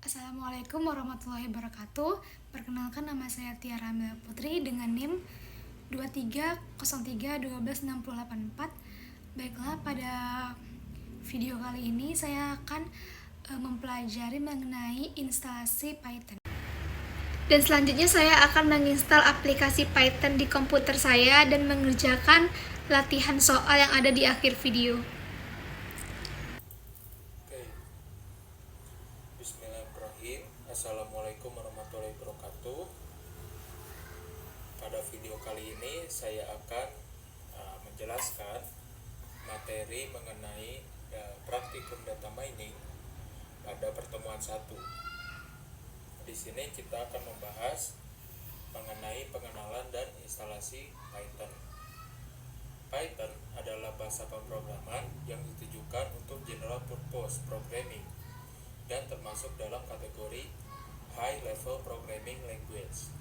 Assalamualaikum warahmatullahi wabarakatuh. Perkenalkan, nama saya Tiara Mila Putri dengan NIM 2303126084. Baiklah, pada video kali ini saya akan mempelajari mengenai instalasi Python. Dan selanjutnya saya akan menginstal aplikasi Python di komputer saya dan mengerjakan latihan soal yang ada di akhir video. Bismillahirrahmanirrahim. Assalamualaikum warahmatullahi wabarakatuh. Pada video kali ini saya akan menjelaskan materi mengenai praktikum data mining pada pertemuan 1. Di sini kita akan membahas mengenai pengenalan dan instalasi Python. Python adalah bahasa pemrograman yang ditujukan untuk general purpose programming dan termasuk dalam kategori high level programming language.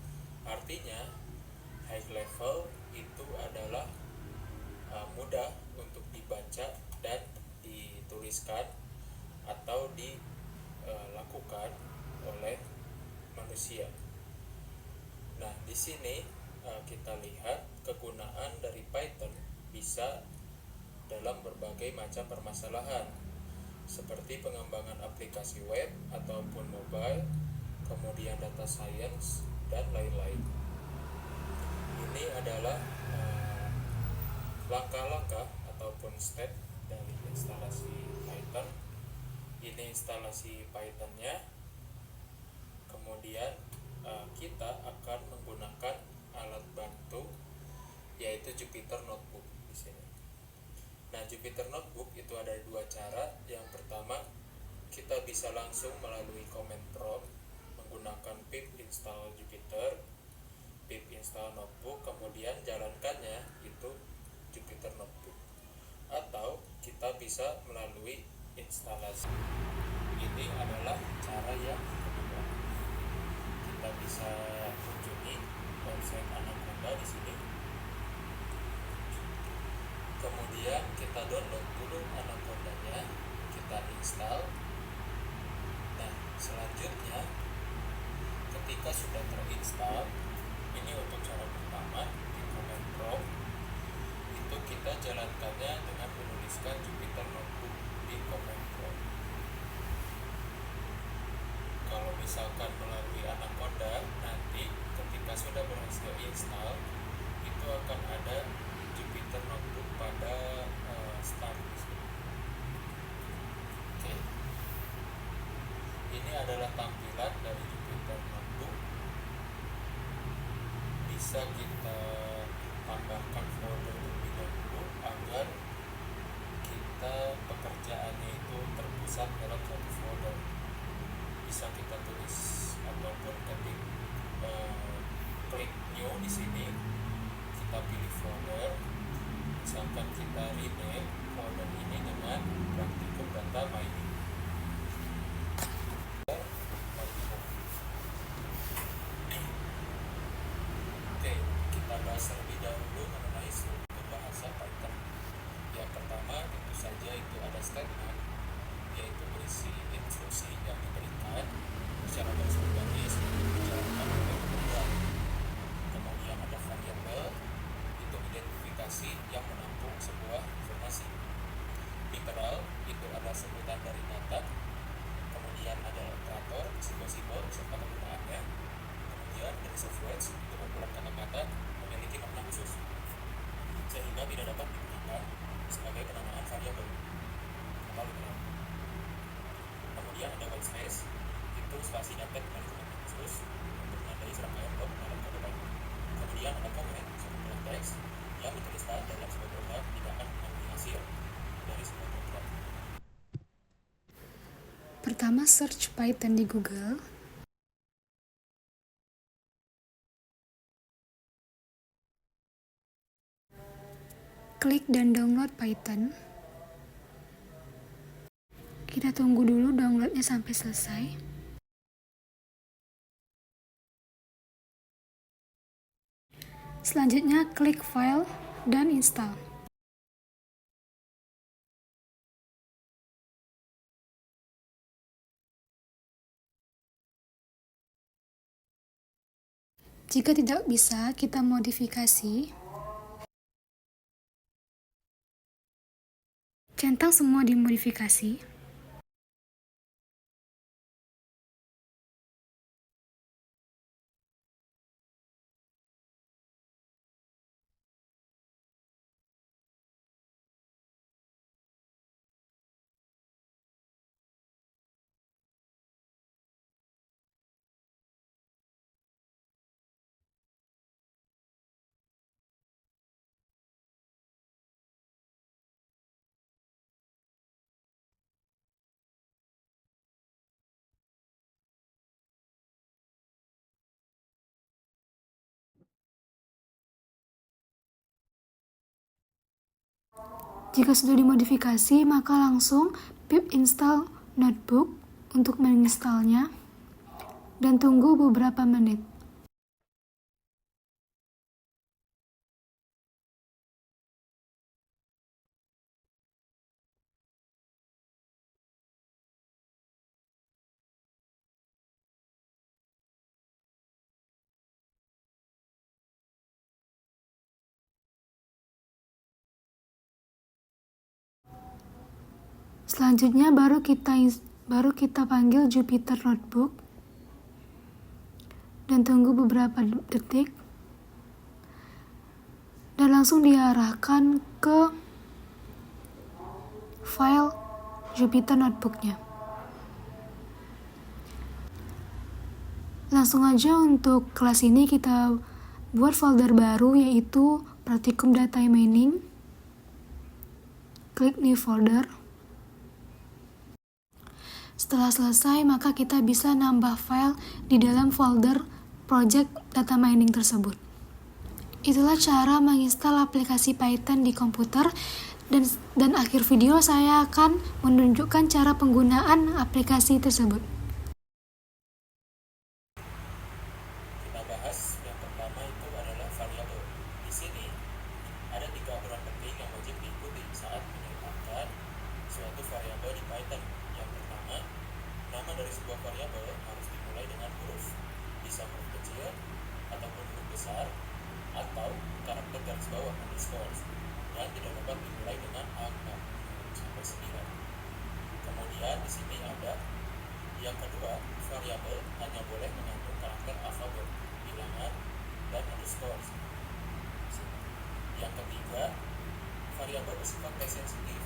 Artinya, high level itu adalah mudah untuk dibaca dan dituliskan atau dilakukan oleh manusia. Nah, di sini kita lihat kegunaan dari Python bisa dalam berbagai macam permasalahan, seperti pengembangan aplikasi web ataupun mobile, kemudian data science, dan lain-lain. Ini adalah langkah-langkah ataupun step dari instalasi Python. Ini instalasi Pythonnya. Kemudian kita akan menggunakan alat bantu, yaitu Jupyter Notebook di sini. Nah, Jupyter Notebook itu ada dua cara. Yang pertama, kita bisa langsung melalui command prompt menggunakan pip install Jupyter, pip install notebook, kemudian jalankannya itu Jupyter Notebook. Atau kita bisa melalui instalasi. Ini adalah cara yang kedua. Kita bisa kunjungi website Anaconda di sini. Kemudian kita download dulu Anaconda-nya, kita install. Nah, selanjutnya ketika sudah terinstall, ini untuk cara pertama di command prompt itu kita jalankannya dengan menuliskan Jupyter Notebook di command prompt. Kalau misalkan melalui Anaconda, nanti ketika sudah berhasil install, itu akan ada Jupyter Notebook pada start. Oke. Ini adalah tampilan dari Jupyter Notebook. Bisa kita tambahkan folder terlebih dahulu agar kita pekerjaannya itu terpusat dalam satu folder. Bisa kita tulis ataupun ketik klik new di sini. Kita pilih folder, misalkan kita rename folder ini dengan praktikum data mining. Oke, kita bahas terlebih dahulu mengenai struktur bahasa Python. Yang pertama tentu saja itu ada statement, yaitu berisi instruksi yang diberikan secara garis dijalankan oleh program. Kemudian ada variabel, itu identifikasi yang menampung sebuah informasi. Literal itu adalah sebutan dari data. Kemudian ada operator, simbol-simbol serta penggunaannya. Kemudian dari software itu kumpulan kata-kata memiliki makna khusus sehingga tidak dapat digunakan sebagai penamaan variabel atau literal. Kemudian ada white space, itu spasi dapat dengan khusus untuk menandai serangkaian blok dalam kode Python. Kemudian ada comment, sekumpulan teks yang dituliskan dalam sebuah program tidak akan mengambil hasil dari sebuah program. Pertama, search Python di Google. Klik dan download Python. Kita tunggu dulu downloadnya sampai selesai. Selanjutnya klik file dan install. Jika tidak bisa, kita modifikasi. Centang semua dimodifikasi. Jika sudah dimodifikasi, maka langsung pip install notebook untuk menginstalnya dan tunggu beberapa menit. Selanjutnya baru kita panggil Jupyter Notebook dan tunggu beberapa detik dan langsung diarahkan ke file Jupyter Notebook-nya. Langsung aja untuk kelas ini kita buat folder baru yaitu Practicum Data Mining. Klik New Folder. Setelah selesai, maka kita bisa nambah file di dalam folder project data mining tersebut. Itulah cara menginstal aplikasi Python di komputer, dan akhir video saya akan menunjukkan cara penggunaan aplikasi tersebut. Kita bahas yang pertama itu adalah variabel. Di sini ada 3 aturan penting yang wajib diikuti saat menyertakan suatu variabel di Python. Yang pertama, nama dari sebuah variabel harus dimulai dengan huruf, bisa huruf kecil ataupun huruf besar, atau karakter garis bawah underscore, dan tidak dapat dimulai dengan angka sampai 9. Kemudian di sini ada yang kedua, variabel hanya boleh mengandung karakter alfabet, bilangan, dan underscore. Yang ketiga, variabel bersifat sensitif.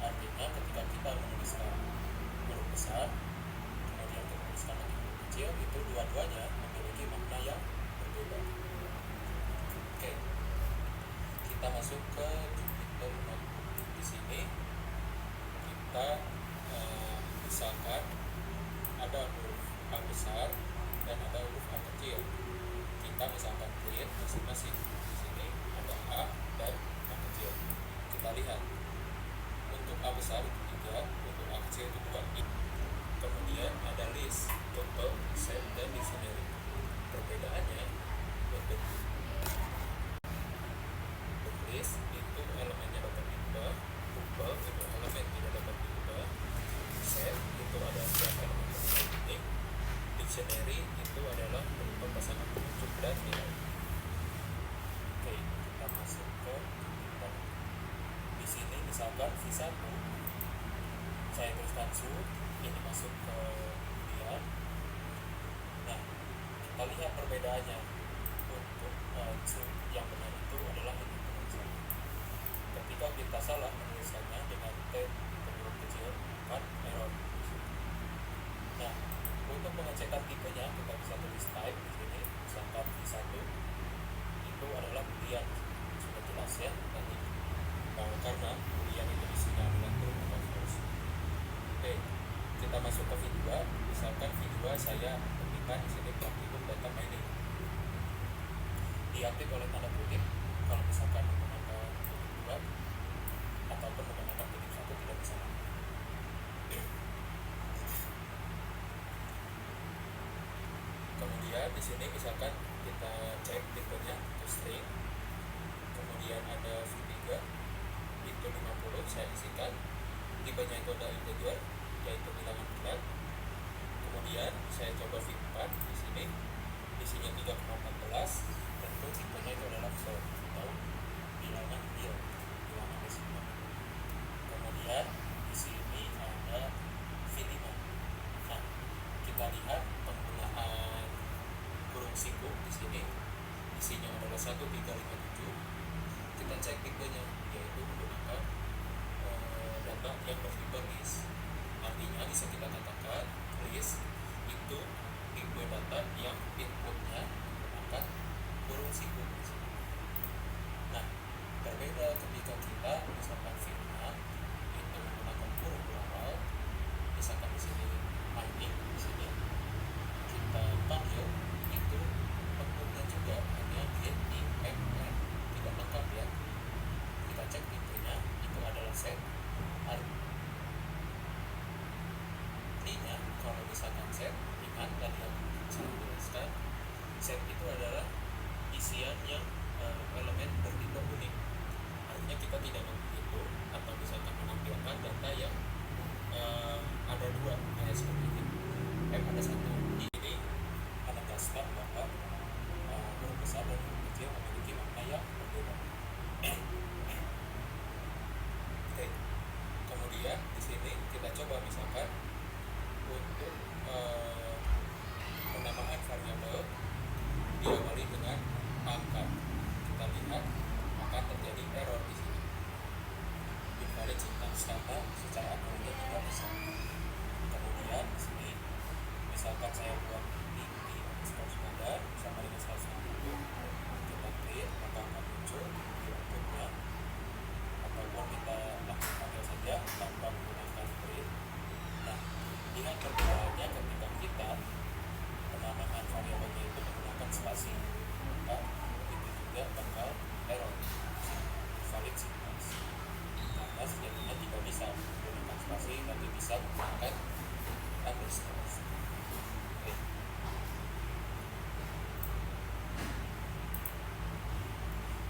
Artinya ketika kita menuliskan huruf besar, kemudian kita menuliskan lagi huruf kecil, itu dua-duanya memiliki makna yang berbeda. Oke, kita masuk ke Jupyter Notebook. Di sini kita misalkan ada huruf A besar dan ada huruf A kecil. Kita misalkan print masing-masing. Di sini ada A dan A kecil. Kita lihat. Untuk A besar itu 3, untuk A kecil itu 2. Kemudian ada list, tuple, set, dan dictionary. Perbedaannya untuk list itu elemennya dapat diubah, tuple itu elemen tidak dapat diubah, set itu ada setiap elemen yang penting, dictionary itu adalah berupa pasangan penunjuk dan nilai. Oke, kita masuk ke di sini misalkan V1 saya tuliskan su, ini masuk ke kemudian. Nah, kita lihat perbedaannya. Untuk su yang benar itu adalah ini penulisan. Ketika kita salah menuliskannya dengan T huruf kecil, kan error. Nah, untuk pengecekan tipenya kita bisa tulis type di sini, misalkan V1 itu adalah boolean, sudah jelas ya tadi. Karena boolean itu isinya adalah true atau false. Oke, kita masuk ke V2. Misalkan V2 saya ketikkan di sini Practicum Data Mining. Diaktif oleh tanda kutip kalau misalkan menggunakan kutip 2 ataupun menggunakan kutip 1 tidak bisa. Kemudian di sini misalkan kita cek tipenya itu string. Kemudian ada V3 itu 50 saya isikan. Tipenya itu ada integer yaitu bilangan bulat. Kemudian saya coba V4 di sini isinya 3,14, tentu tipenya itu adalah Ford atau bilangan real, bilangan desimal. Kemudian di sini ada V5. Nah, kita lihat penggunaan kurung siku di sini, isinya adalah 1357. Kita cek tipenya, yaitu menggunakan data yang bertipe list. Artinya bisa kita katakan list itu tipe data yang inputnya menggunakan kurung siku. Nah, berbeda ketika kita misalkan fitnah itu menggunakan kurung global, misalkan di sini mining, di sini kita panggil itu outputnya juga hanya get IMN, tidak lengkap ya. Kita cek tipenya itu adalah set. Artinya kalau misalkan set, ingat tadi yang saya jelaskan, set itu adalah isian yang elemen bertipe unik. Artinya kita tidak menghitung atau misalkan menampilkan data yang ada dua kayak seperti ini. Ada satu. Ini menegaskan bahwa huruf besar dan huruf kecil memiliki makna yang berbeda. Oke. Kemudian di sini kita coba misalkan untuk penamaan variabel diawali dengan angka. Kita lihat akan terjadi error di sini. Invalid syntax karena secara algoritma tidak bisa. Kemudian di sini misalkan saya buat di underscore standar sama dengan 160, kita print maka akan muncul di outputnya, ataupun kita langsung panggil saja tanpa menggunakan print. Nah, lihat perbedaannya ketika kita penamaan variabelnya itu menggunakan spasi, maka itu juga bakal error valid syntax karena sejatinya tidak bisa menggunakan spasi tapi bisa menggunakan underscore. Oke.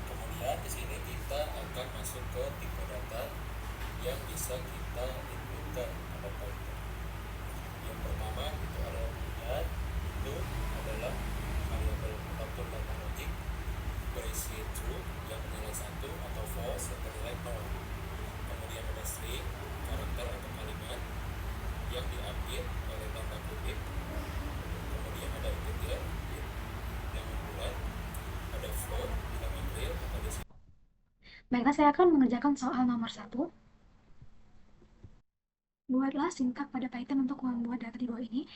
Kemudian di sini kita akan masuk ke tipe data yang bisa kita inputkan pada Python. Yang pertama itu adalah boolean, itu adalah variabel ataupun data logik berisi true yang bernilai 1 atau false yang bernilai 0. Kemudian ada string, karakter atau kalimat yang diambil oleh tanda kutip. Kemudian ada integer yang bulat, ada float bilangan real atau desimal. Baiklah, saya akan mengerjakan soal nomor 1. Buatlah sintak pada Python untuk membuat data di bawah ini.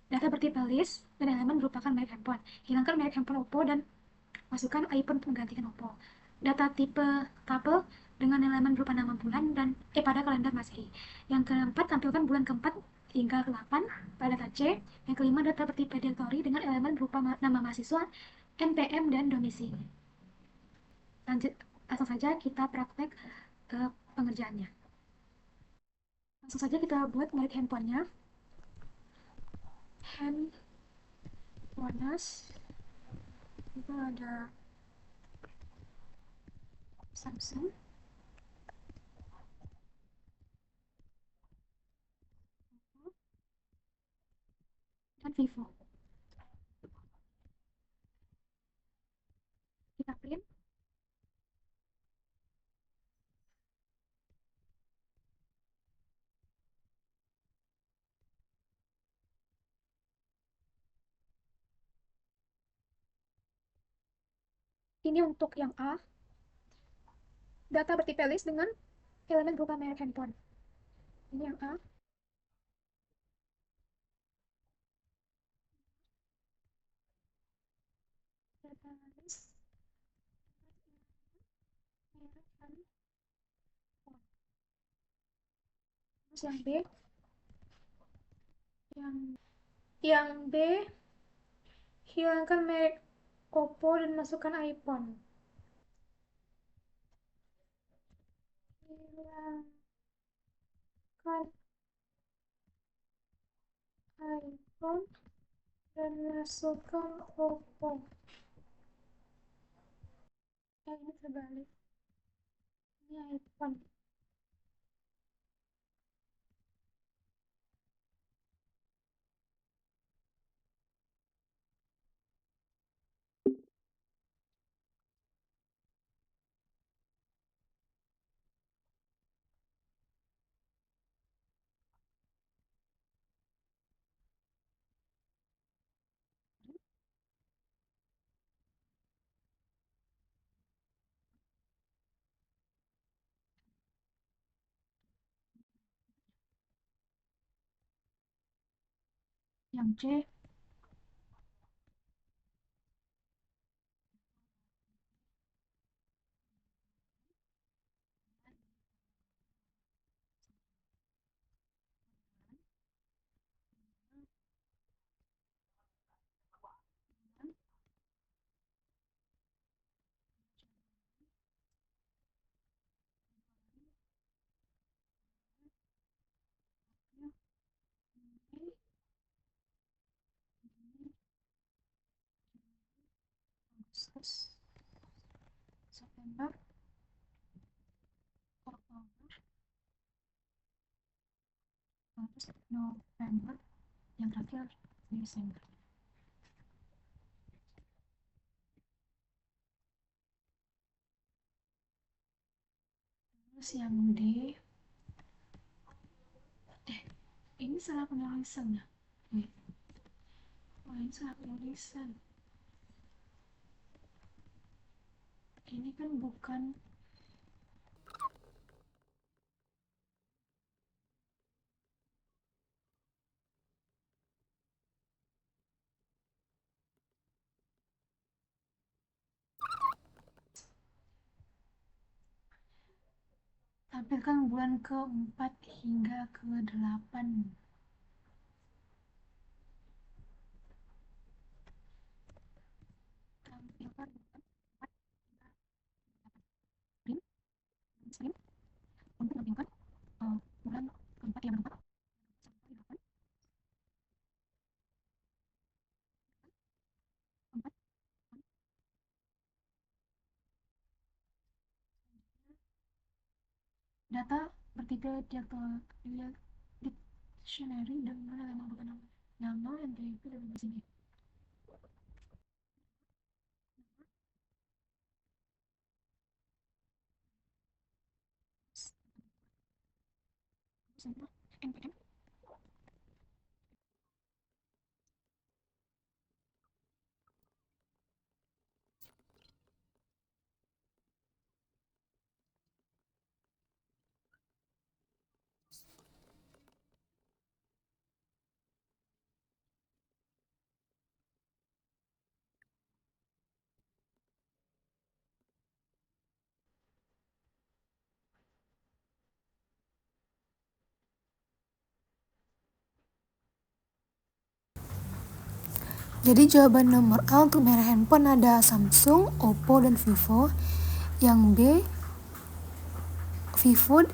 Data bertipe list dan elemen merupakan merek handphone. Hilangkan merek handphone Oppo dan masukkan iPhone untuk menggantikan Oppo. Data tipe tuple dengan elemen berupa nama bulan dan pada kalender Masehi. Yang keempat, tampilkan bulan keempat hingga ke-8 pada data C. Yang kelima, data bertipe directory dengan elemen berupa nama mahasiswa, NPM, dan domisili. Langsung saja kita praktek pengerjaannya. Langsung saja kita buat merek handphonenya. Handphones itu ada Samsung, dan Vivo. Kita print. Ini untuk yang A, data bertipe list dengan elemen berupa merek handphone. Ini yang A. Data list merek handphone. Terus yang B, yang B, hilangkan merek Oppo dan masukkan iPhone. Hilangkan iPhone dan masukkan Oppo. Ini terbalik. Ini iPhone. Yang C, Agustus, September, Oktober, terus November, yang terakhir Desember. Terus yang D, ini salah penulisan ya? Wih, oh ini salah penulisan. Ini kan bukan. Tampilkan bulan ke-4 hingga ke-8. Tampilkan bulan ke-4 hingga ke-8. Screen untuk menampilkan bulan ke-4 yang ke-4 sampai 8. Keempat, data bertipe dictionary dan mana memang bukan nama. Nama yang diambil dari sini. Sama NPM. Jadi jawaban nomor A untuk merek handphone ada Samsung, Oppo, dan Vivo. Yang B,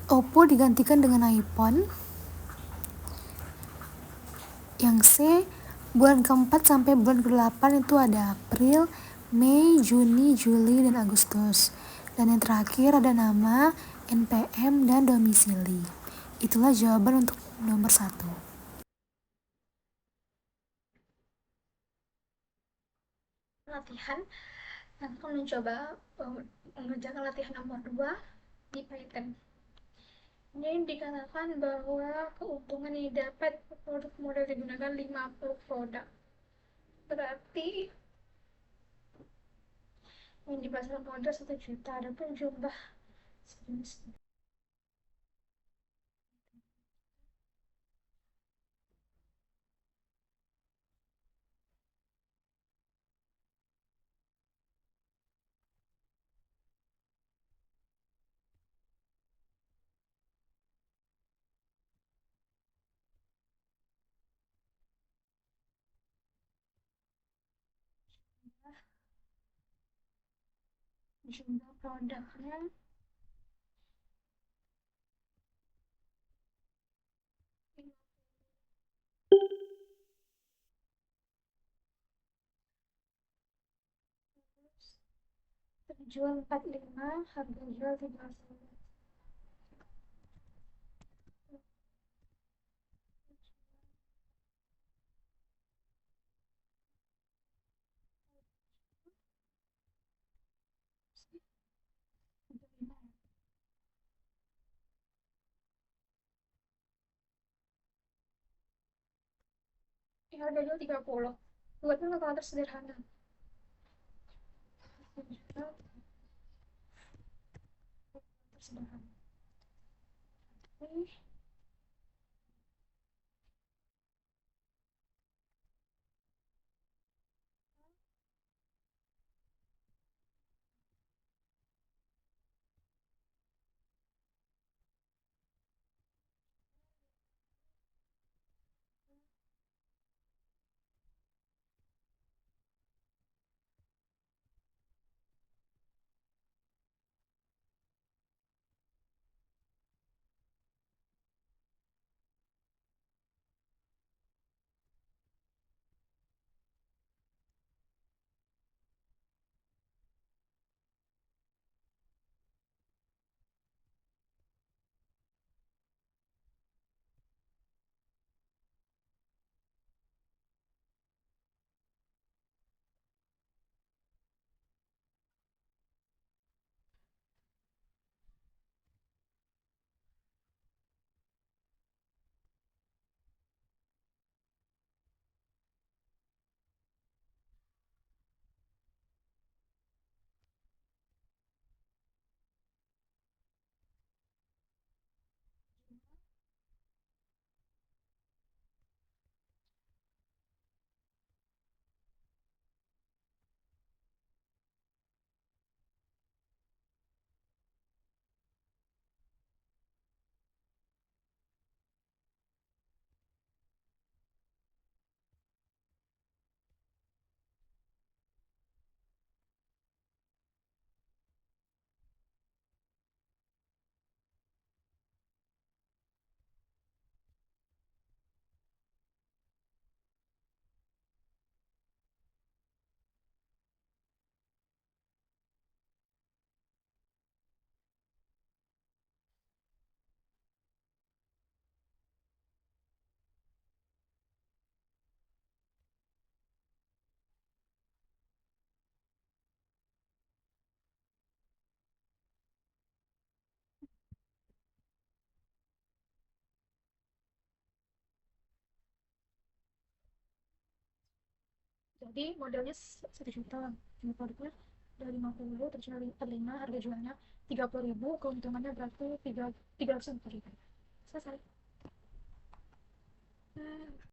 Oppo digantikan dengan iPhone. Yang C, bulan ke-4 sampai bulan ke-8 itu ada April, Mei, Juni, Juli, dan Agustus. Dan yang terakhir ada nama, NPM, dan domisili. Itulah jawaban untuk nomor 1. Latihan, nanti akan mencoba mengerjakan latihan nomor 2 di Python. Ini dikatakan bahwa keuntungan yang didapat produk modal digunakan 50 produk. Berarti yang di pasar modal 1 juta, adapun jumlah sejenis jumlah produknya terjual 45, harga jual 30. Harga jual 30. Buatnya kalkulator sederhana. Sederhana. Jadi modelnya 1 juta, ini produknya dari 50 terus ada 5, harga jualnya 30.000, keuntungannya berarti 350.000. Selesai.